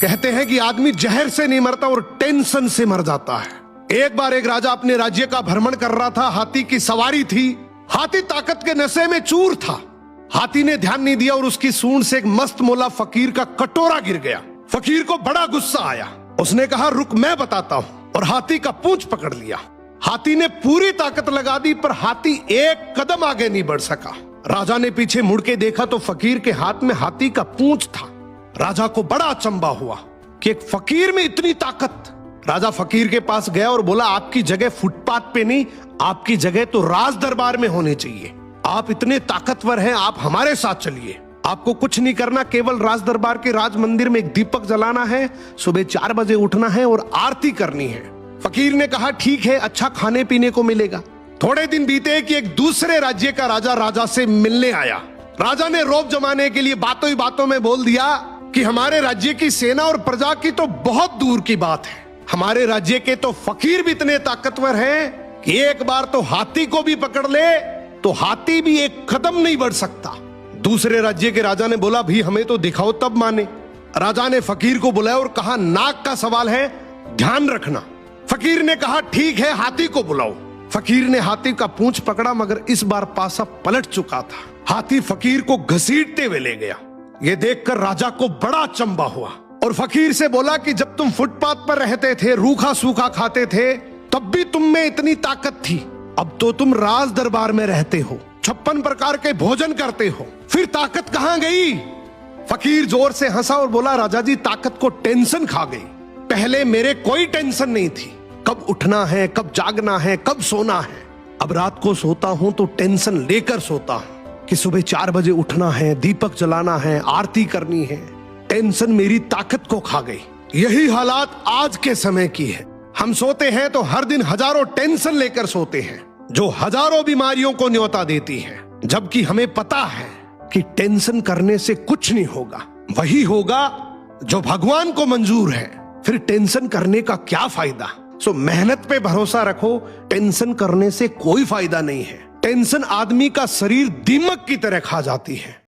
कहते हैं कि आदमी जहर से नहीं मरता और टेंशन से मर जाता है। एक बार एक राजा अपने राज्य का भ्रमण कर रहा था। हाथी की सवारी थी। हाथी ताकत के नशे में चूर था। हाथी ने ध्यान नहीं दिया और उसकी सूंड से एक मस्त मोला फकीर का कटोरा गिर गया। फकीर को बड़ा गुस्सा आया। उसने कहा, रुक मैं बताता हूं, और हाथी का पूंछ पकड़ लिया। हाथी ने पूरी ताकत लगा दी पर हाथी एक कदम आगे नहीं बढ़ सका। राजा ने पीछे मुड़ के देखा तो फकीर के हाथ में हाथी का पूंछ था। राजा को बड़ा अचंभा हुआ कि एक फकीर में इतनी ताकत। राजा फकीर के पास गया और बोला, आपकी जगह फुटपाथ पे नहीं, आपकी जगह तो राज दरबार में होनी चाहिए। आप इतने ताकतवर हैं, आप हमारे साथ चलिए। आपको कुछ नहीं करना, केवल राज दरबार के राज मंदिर में एक दीपक जलाना है, सुबह 4 बजे उठना है और आरती करनी है। फकीर ने कहा, ठीक है, अच्छा खाने पीने को मिलेगा। थोड़े दिन बीते कि एक दूसरे राज्य का राजा से मिलने आया। राजा ने रौब जमाने के लिए बातों ही बातों में बोल दिया कि हमारे राज्य की सेना और प्रजा की तो बहुत दूर की बात है। हमारे राज्य के तो फकीर भी इतने ताकतवर हैं कि एक बार तो हाथी को भी पकड़ ले तो हाथी भी एक कदम नहीं बढ़ सकता। दूसरे राज्य के राजा ने बोला, भी हमें तो दिखाओ तब माने। राजा ने फकीर को बुलाया और कहा, नाक का सवाल है, ध्यान रखना। फकीर ने कहा, ठीक है, हाथी को बुलाओ। फकीर ने हाथी का पूंछ पकड़ा मगर इस बार पासा पलट चुका था। हाथी फकीर को घसीटते हुए ले गया। ये देखकर राजा को बड़ा अचंभा हुआ और फकीर से बोला कि जब तुम फुटपाथ पर रहते थे, रूखा सूखा खाते थे, तब भी तुम में इतनी ताकत थी। अब तो तुम राज दरबार में रहते हो, 56 प्रकार के भोजन करते हो, फिर ताकत कहां गई? फकीर जोर से हंसा और बोला, राजा जी, ताकत को टेंशन खा गई। पहले मेरे कोई टेंशन नहीं थी, कब उठना है, कब जागना है, कब सोना है। अब रात को सोता हूं तो टेंशन लेकर सोता हूं कि सुबह 4 बजे उठना है, दीपक जलाना है, आरती करनी है। टेंशन मेरी ताकत को खा गई। यही हालात आज के समय की है। हम सोते हैं तो हर दिन हजारों टेंशन लेकर सोते हैं जो हजारों बीमारियों को न्योता देती है, जबकि हमें पता है कि टेंशन करने से कुछ नहीं होगा। वही होगा जो भगवान को मंजूर है। फिर टेंशन करने का क्या फायदा? सो मेहनत पे भरोसा रखो। टेंशन करने से कोई फायदा नहीं है। टेंशन आदमी का शरीर दीमक की तरह खा जाती है।